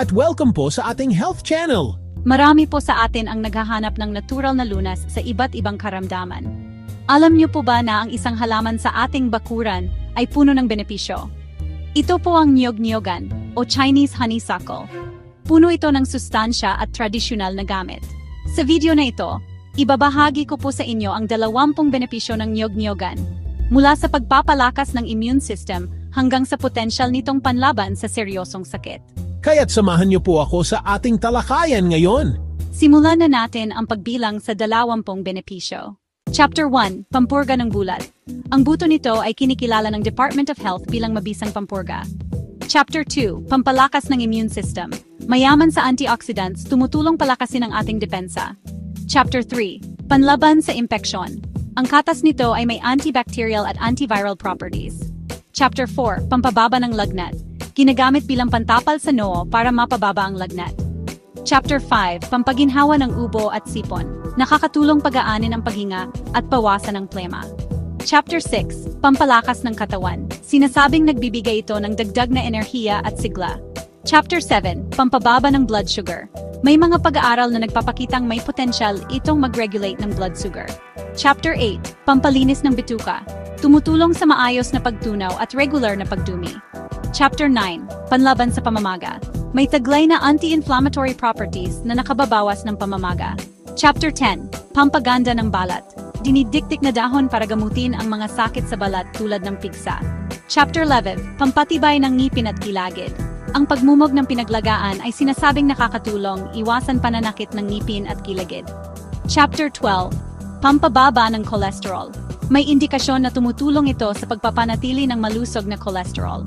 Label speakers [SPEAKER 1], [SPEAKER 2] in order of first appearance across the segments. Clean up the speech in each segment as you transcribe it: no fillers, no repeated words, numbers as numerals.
[SPEAKER 1] at welcome po sa ating health channel.
[SPEAKER 2] Marami po sa atin ang naghahanap ng natural na lunas sa iba't ibang karamdaman. Alam niyo po ba na ang isang halaman sa ating bakuran ay puno ng benepisyo? Ito po ang niyog-niyogan o Chinese honeysuckle. Puno ito ng sustansya at tradisyonal na gamit. Sa video na ito, ibabahagi ko po sa inyo ang 20 benepisyo ng niyog-niyogan, mula sa pagpapalakas ng immune system hanggang sa potensyal nitong panlaban sa seryosong sakit.
[SPEAKER 1] Kaya't samahan niyo po ako sa ating talakayan ngayon.
[SPEAKER 2] Simulan na natin ang pagbilang sa 20 benepisyo. Chapter 1, Pampurga ng Bulat. Ang buto nito ay kinikilala ng Department of Health bilang mabisang pampurga. Chapter 2, Pampalakas ng Immune System. Mayaman sa antioxidants, tumutulong palakasin ang ating depensa. Chapter 3, Panlaban sa Impeksyon. Ang katas nito ay may antibacterial at antiviral properties. Chapter 4, Pampababa ng Lagnat. Ginagamit bilang pantapal sa noo para mapababa ang lagnat. Chapter 5, Pampaginhawa ng ubo at sipon. Nakakatulong pagaanin ang paghinga at bawasan ang plema. Chapter 6, Pampalakas ng Katawan. Sinasabing nagbibigay ito ng dagdag na enerhiya at sigla. Chapter 7, Pampababa ng Blood Sugar. May mga pag-aaral na nagpapakitang may potensyal itong mag-regulate ng blood sugar. Chapter 8, Pampalinis ng Bituka. Tumutulong sa maayos na pagtunaw at regular na pagdumi. Chapter 9, Panlaban sa Pamamaga. May taglay na anti-inflammatory properties na nakababawas ng pamamaga. Chapter 10, Pampaganda ng Balat. Dinidikdik na dahon para gamutin ang mga sakit sa balat tulad ng pigsa. Chapter 11, Pampatibay ng ngipin at kilagid. Ang pagmumog ng pinaglagaan ay sinasabing nakakatulong iwasan pananakit ng ngipin at kilagid. Chapter 12, Pampababa ng Cholesterol. May indikasyon na tumutulong ito sa pagpapanatili ng malusog na cholesterol.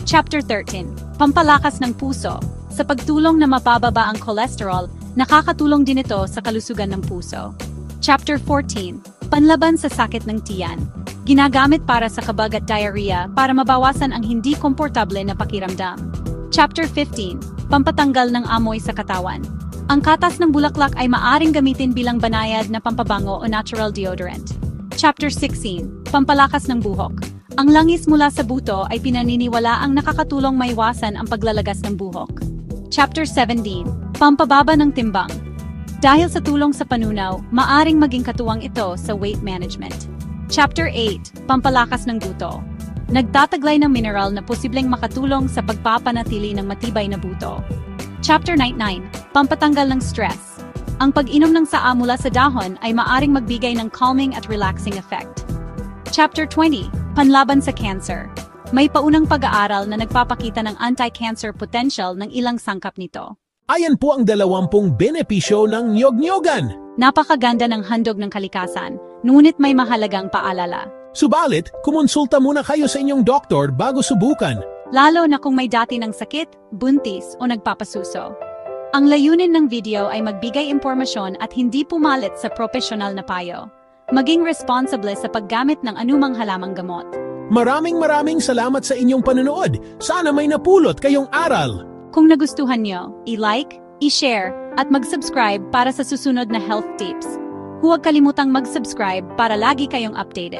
[SPEAKER 2] Chapter 13, Pampalakas ng Puso. Sa pagtulong na mapababa ang cholesterol, nakakatulong din ito sa kalusugan ng puso. Chapter 14, Panlaban sa Sakit ng Tiyan. Ginagamit para sa kabag at diarrhea para mabawasan ang hindi komportable na pakiramdam. Chapter 15, Pampatanggal ng Amoy sa Katawan. Ang katas ng bulaklak ay maaring gamitin bilang banayad na pampabango o natural deodorant. Chapter 16, Pampalakas ng Buhok. Ang langis mula sa buto ay pinaniniwala ang nakakatulong maiwasan ang paglalagas ng buhok. Chapter 17, Pampababa ng Timbang. Dahil sa tulong sa panunaw, maaring maging katuwang ito sa weight management. Chapter 8, Pampalakas ng Buto. Nagtataglay ng mineral na posibleng makatulong sa pagpapanatili ng matibay na buto. Chapter 99, Pampatanggal ng Stress. Ang pag-inom ng saa mula sa dahon ay maaring magbigay ng calming at relaxing effect. Chapter 20, Panlaban sa Cancer. May paunang pag-aaral na nagpapakita ng anti-cancer potential ng ilang sangkap nito.
[SPEAKER 1] Ayan po ang 20 benepisyo ng niyog-niyogan.
[SPEAKER 2] Napakaganda ng handog ng kalikasan, ngunit may mahalagang paalala.
[SPEAKER 1] Subalit, kumonsulta muna kayo sa inyong doktor bago subukan.
[SPEAKER 2] Lalo na kung may dati ng sakit, buntis o nagpapasuso. Ang layunin ng video ay magbigay impormasyon at hindi pumalit sa profesional na payo. Maging responsable sa paggamit ng anumang halamang gamot.
[SPEAKER 1] Maraming salamat sa inyong panonood. Sana may napulot kayong aral.
[SPEAKER 2] Kung nagustuhan nyo, i-like, i-share, at mag-subscribe para sa susunod na health tips. Huwag kalimutang mag-subscribe para lagi kayong updated.